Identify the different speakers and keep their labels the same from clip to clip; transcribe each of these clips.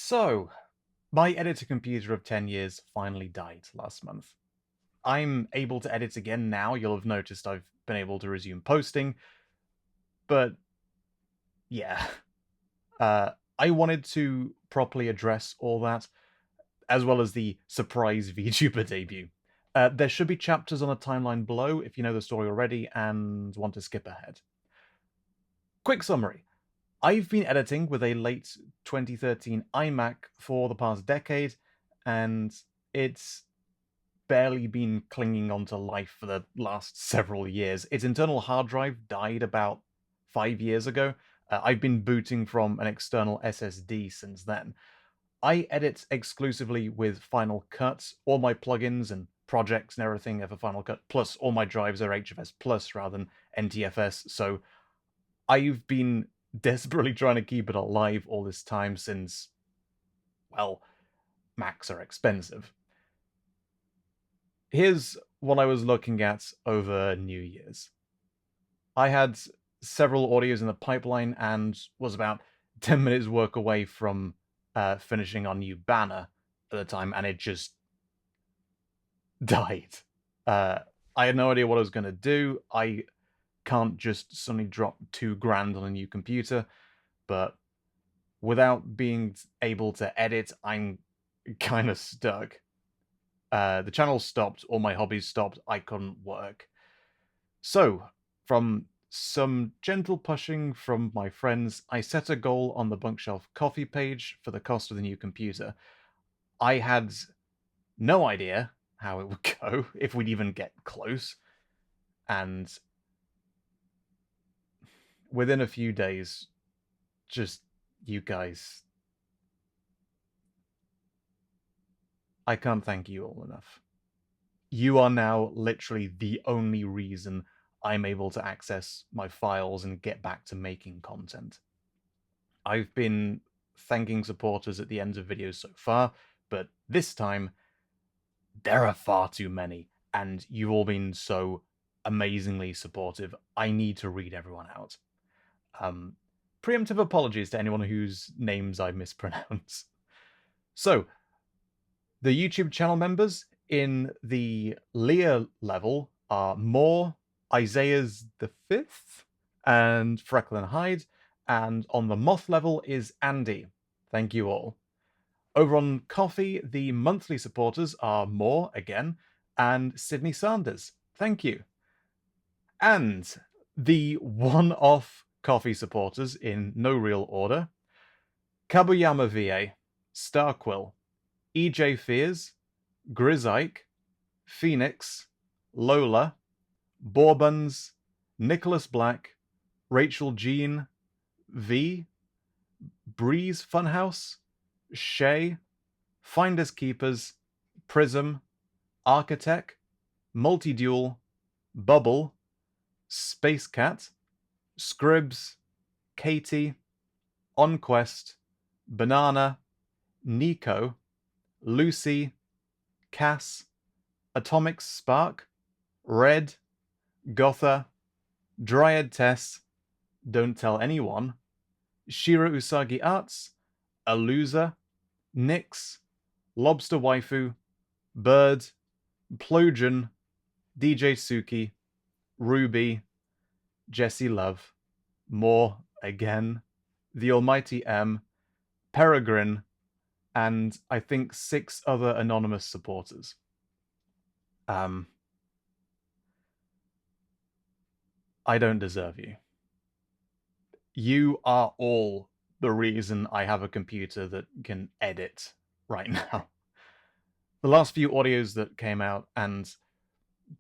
Speaker 1: So, my editor computer of 10 years finally died last month. I'm able to edit again now. You'll have noticed I've been able to resume posting, but yeah, I wanted to properly address all that, as well as the surprise VTuber debut. There should be chapters on the timeline below if you know the story already and want to skip ahead. Quick summary. I've been editing with a late 2013 iMac for the past decade, and it's barely been clinging onto life for the last several years. Its internal hard drive died about 5 years ago. I've been booting from an external SSD since then. I edit exclusively with Final Cut. All my plugins and projects and everything are for Final Cut. Plus, all my drives are HFS Plus rather than NTFS. So I've been desperately trying to keep it alive all this time since, well, Macs are expensive. Here's what I was looking at over New Year's. I had several audios in the pipeline and was about 10 minutes work away from finishing our new banner at the time, and it just died. Uh, I had no idea what I was going to do. I can't just suddenly drop 2 grand on a new computer, but without being able to edit, I'm kind of stuck. The channel stopped, all my hobbies stopped, I couldn't work. So, from some gentle pushing from my friends, I set a goal on the Bunkshelf Coffee page for the cost of the new computer. I had no idea how it would go, if we'd even get close, and within a few days, just you guys, I can't thank you all enough. You are now literally the only reason I'm able to access my files and get back to making content. I've been thanking supporters at the ends of videos so far, but this time there are far too many, and you've all been so amazingly supportive. I need to read everyone out. Um, Preemptive apologies to anyone whose names I mispronounce. So, the YouTube channel members in the Leah level are Moore, Isaiah's the Fifth, and Freckle and Hyde, and on the Moth level is Andy. Thank you all. Over on Coffee, the monthly supporters are Moore again, and Sydney Sanders. Thank you. And the one-off Coffee supporters in no real order: Kabuyama VA, Starquill, EJ Fears, Grizike, Phoenix, Lola, Bourbuns, Nicholas Black, Rachel Jean, V, Breeze Funhouse, Shay, Finders Keepers, Prism, Architect, Multiduel, Bubble, Space Cat, Scribs, Katie, OnQuest, Banana, Nico, Lucy, Cass, Atomic Spark, Red, Gotha, Dryad Tess, Don't Tell Anyone, Shira Usagi Arts, Alusa, Nyx, Lobster Waifu, Bird, Plogen, DJ Suki, Ruby, Jesse Love, Moore again, The Almighty M, Peregrine, and I think 6 other anonymous supporters. I don't deserve you. You are all the reason I have a computer that can edit right now. The last few audios that came out, and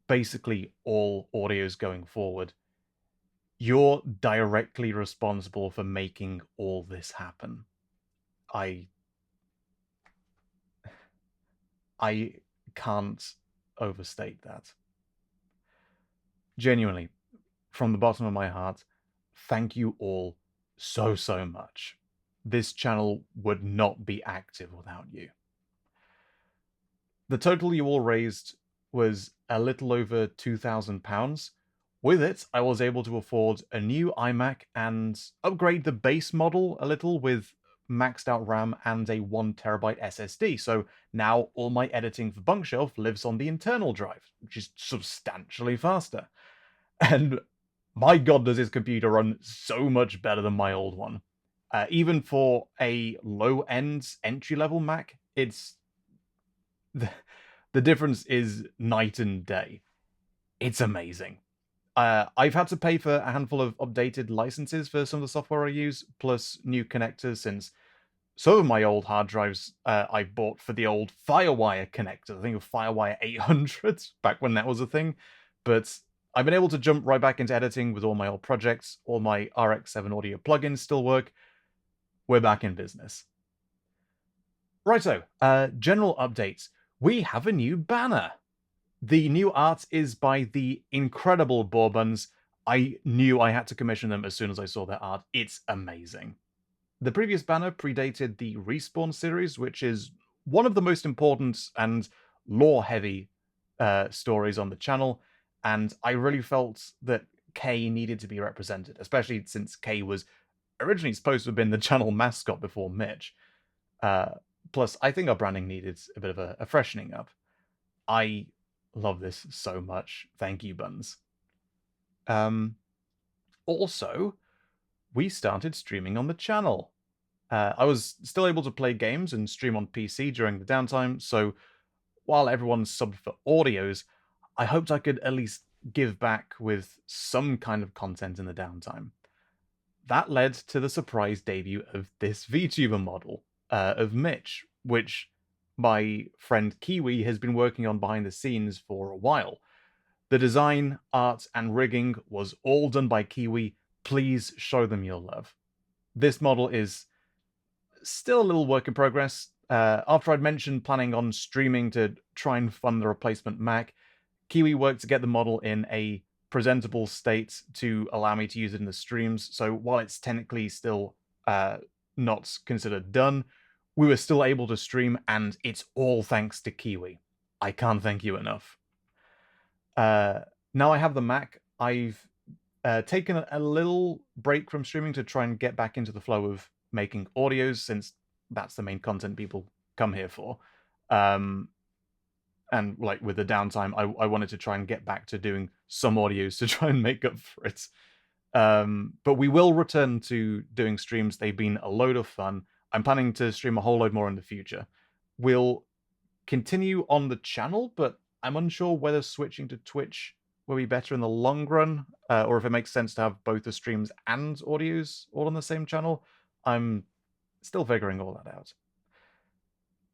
Speaker 1: basically all audios going forward, you're directly responsible for making all this happen. I can't overstate that. Genuinely, from the bottom of my heart, thank you all so much. This channel would not be active without you. The total you all raised was a little over £2,000. With it, I was able to afford a new iMac and upgrade the base model a little with maxed out RAM and a 1 TB SSD. So now all my editing for Bunkshelf lives on the internal drive, which is substantially faster. And my god, does this computer run so much better than my old one. Even for a low-end entry-level Mac, it's the difference is night and day. It's amazing. I've had to pay for a handful of updated licenses for some of the software I use, plus new connectors, since some of my old hard drives I bought for the old FireWire connector. I think of FireWire 800 back when that was a thing. But I've been able to jump right back into editing with all my old projects. All my RX7 audio plugins still work. We're back in business. Righto, general updates. We have a new banner. The new art is by the incredible Bourbons. I knew I had to commission them as soon as I saw their art. It's amazing. The previous banner predated the Respawn series, which is one of the most important and lore-heavy stories on the channel, and I really felt that Kay needed to be represented, especially since Kay was originally supposed to have been the channel mascot before Mitch. Plus, I think our branding needed a bit of a freshening up. I love this so much. Thank you, Buns. Also, we started streaming on the channel. I was still able to play games and stream on PC during the downtime, so while everyone subbed for audios, I hoped I could at least give back with some kind of content in the downtime. That led to the surprise debut of this VTuber model, of Mitch, which my friend Kiwi has been working on behind the scenes for a while. The design, art, and rigging was all done by Kiwi. Please show them your love. This model is still a little work in progress. After I'd mentioned planning on streaming to try and fund the replacement Mac, Kiwi worked to get the model in a presentable state to allow me to use it in the streams. So while it's technically still not considered done, we were still able to stream, and it's all thanks to Kiwi. I can't thank you enough. Now I have the Mac, I've taken a little break from streaming to try and get back into the flow of making audios, since that's the main content people come here for. And like with the downtime, I wanted to try and get back to doing some audios to try and make up for it. But we will return to doing streams. They've been a load of fun. I'm planning to stream a whole load more in the future. We'll continue on the channel, but I'm unsure whether switching to Twitch will be better in the long run, or if it makes sense to have both the streams and audios all on the same channel. I'm still figuring all that out.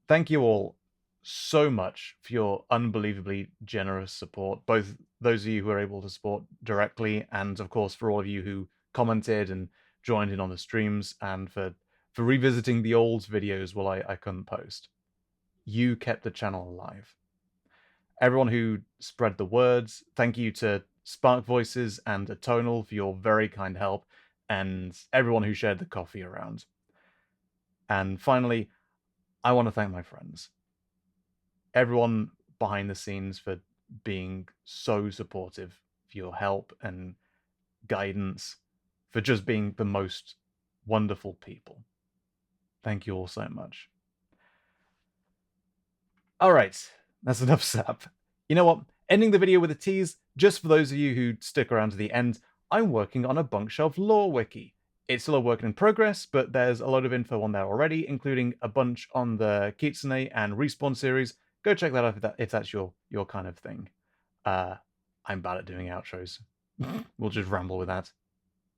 Speaker 1: Thank you all so much for your unbelievably generous support, both those of you who are able to support directly, and of course for all of you who commented and joined in on the streams, and for revisiting the old videos while I couldn't post. You kept the channel alive. Everyone who spread the words, thank you to Spark Voices and Atonal for your very kind help, and everyone who shared the coffee around. And finally, I want to thank my friends. Everyone behind the scenes for being so supportive, for your help and guidance, for just being the most wonderful people. Thank you all so much. Alright, that's enough sap. You know what? Ending the video with a tease, just for those of you who stick around to the end, I'm working on a Bunkshelf lore wiki. It's still a work in progress, but there's a load of info on there already, including a bunch on the Kitsune and Respawn series. Go check that out if that's your kind of thing. I'm bad at doing outros. We'll just ramble with that.